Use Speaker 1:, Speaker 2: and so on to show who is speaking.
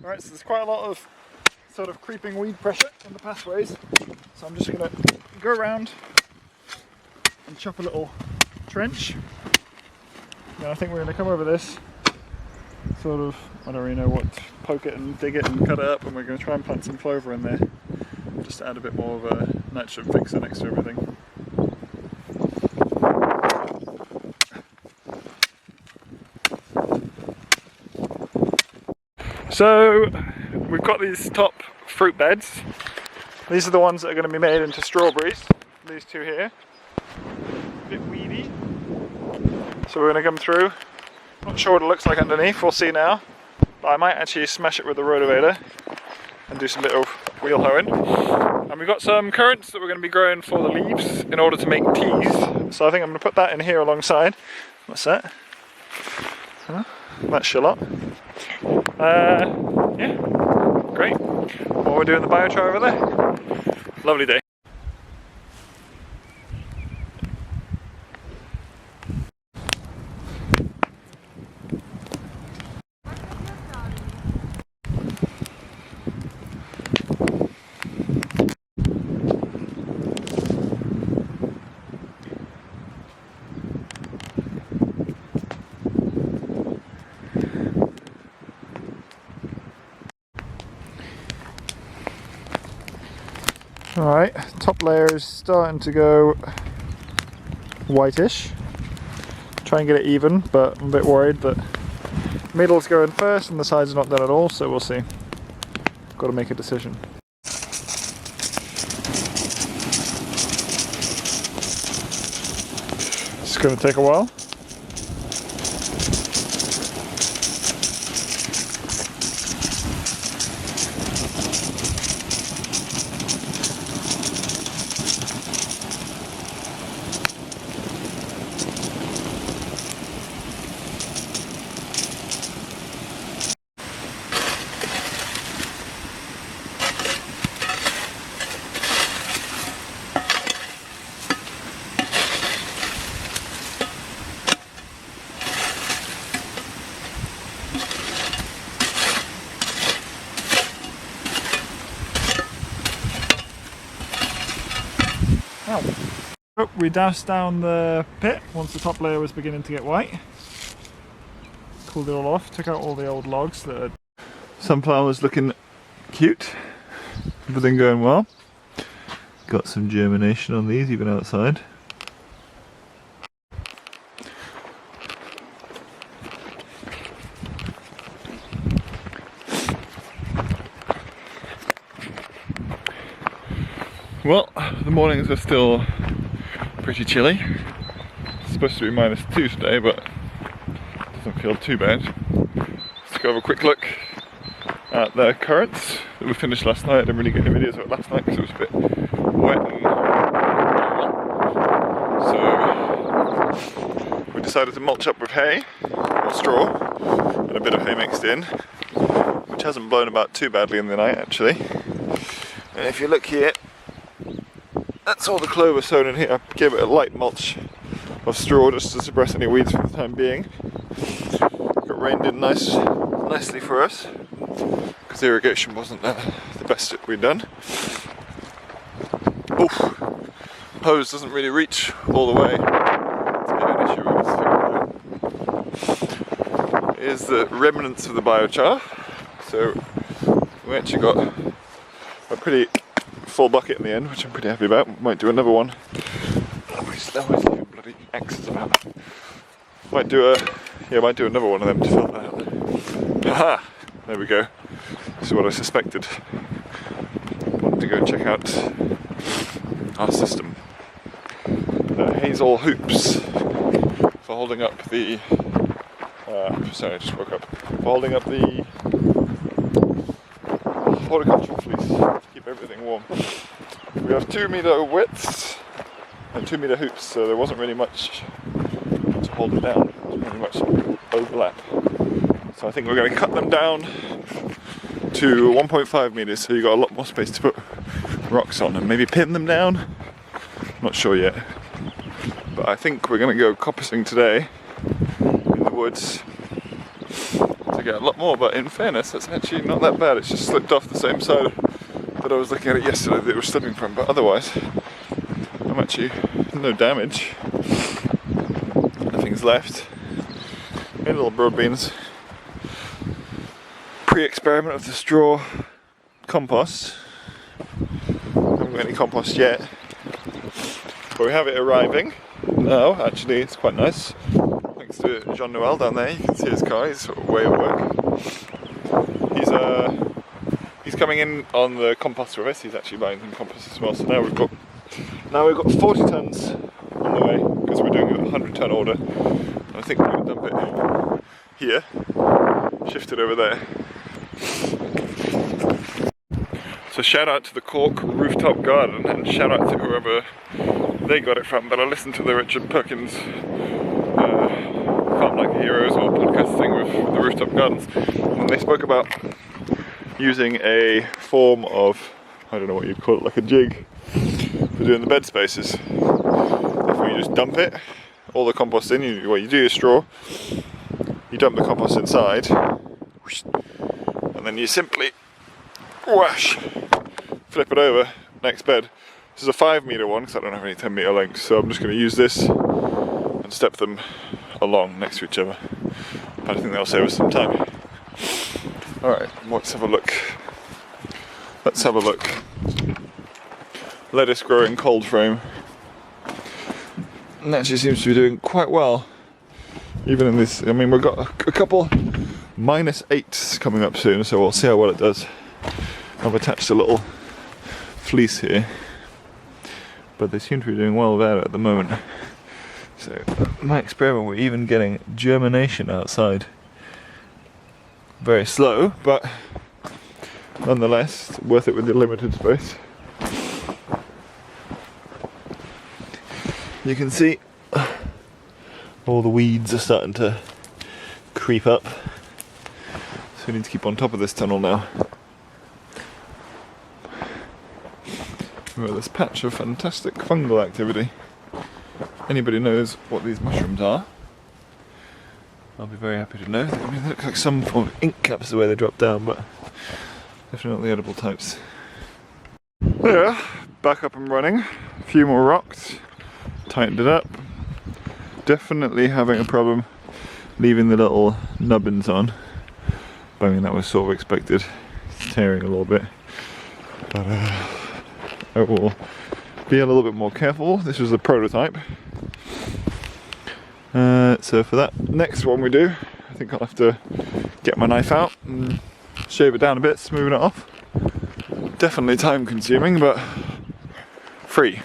Speaker 1: Alright, so there's quite a lot of sort of creeping weed pressure in the pathways, so I'm just going to go around and chop a little trench. Then I think we're going to come over this, sort of, I don't really know what, poke it and dig it and cut it up, and we're going to try and plant some clover in there, just to add a bit more of a nitrogen fixer next to everything. So we've got these top fruit beds. These are the ones that are going to be made into strawberries. These two here. A bit weedy. So we're going to come through. Not sure what it looks like underneath, we'll see now. But I might actually smash it with the rotavator and do some bit of wheel hoeing. And we've got some currants that we're going to be growing for the leaves in order to make teas. So I think I'm going to put that in here alongside. What's that? Huh? That's shallot. Yeah, great. What we're doing the biochar over there. Lovely day. Alright, top layer is starting to go whitish. Try and get it even, but I'm a bit worried that middle's going first and the sides are not done at all, so we'll see. Got to make a decision. It's going to take a while. Oh, we doused down the pit once the top layer was beginning to get white. Cooled it all off, took out all the old logs. The sunflower's looking cute, everything going well. Got some germination on these even outside. Well, the mornings are still pretty chilly. It's supposed to be -2 today, but it doesn't feel too bad. Let's go have a quick look at the currants that we finished last night. I didn't really get any videos of it last night because it was a bit wet and so we decided to mulch up with hay or straw and a bit of hay mixed in, which hasn't blown about too badly in the night actually. And if you look here, that's all the clover sown in here. I gave it a light mulch of straw just to suppress any weeds for the time being. Got rained in nicely for us because the irrigation wasn't the best we'd done. Oof, hose doesn't really reach all the way. It's a bit of an issue with this. Here's the remnants of the biochar. So we actually got a pretty full bucket in the end, which I'm pretty happy about. Might do another one. Always leaving bloody X's about. Might do another one of them to fill that out. Aha! There we go. This is what I suspected. Wanted to go and check out our system. Hazel hoops for holding up the. Sorry, I just woke up. For holding up the horticultural fleece to keep everything warm. We have 2 meter widths and 2 meter hoops, so there wasn't really much to hold it down. There wasn't really much overlap. So I think we're going to cut them down to 1.5 meters, so you've got a lot more space to put rocks on and maybe pin them down. Not sure yet. But I think we're going to go coppicing today in the woods to get a lot more, but in fairness, it's actually not that bad. It's just slipped off the same side that I was looking at it yesterday that it was slipping from, but otherwise, I'm actually no damage. Nothing's left. Made little broad beans. Pre-experiment of the straw compost. Haven't got any compost yet, but we have it arriving now. Actually, it's quite nice. Thanks to Jean-Noel down there. You can see his car. He's way at work. He's coming in on the compost with us. He's actually buying some compost as well. So now we've got 40 tons on the way because we're doing a 100-ton order. And I think we're going to dump it here, shift it over there. So shout out to the Cork Rooftop Garden and shout out to whoever they got it from. But I listened to the Richard Perkins Farm Like Heroes or podcast thing with the rooftop gardens, and they spoke about using a form of, I don't know what you'd call it, like a jig for doing the bed spaces. Therefore you just dump it, all the compost in, you do your straw, you dump the compost inside, and then you simply whoosh, flip it over, next bed. This is a 5-metre one because I don't have any 10-metre lengths, so I'm just going to use this and step them along next to each other. But I think that'll save us some time. Alright, let's have a look. Lettuce growing cold frame. And actually seems to be doing quite well. Even in this, I mean, we've got a couple -8s coming up soon, so we'll see how well it does. I've attached a little fleece here, but they seem to be doing well without it at the moment. So, my experiment, we're even getting germination outside. Very slow, but nonetheless, worth it with the limited space. You can see all the weeds are starting to creep up. So we need to keep on top of this tunnel now. We've got this patch of fantastic fungal activity. Anybody knows what these mushrooms are, I'll be very happy to know. I mean, they look like some form of ink caps the way they drop down, but definitely not the edible types. There, back up and running. A few more rocks, tightened it up. Definitely having a problem leaving the little nubbins on. But I mean, that was sort of expected. It's tearing a little bit. But I will be a little bit more careful. This was a prototype. So for that next one we do, I think I'll have to get my knife out and shave it down a bit, smoothing it off. Definitely time consuming, but free.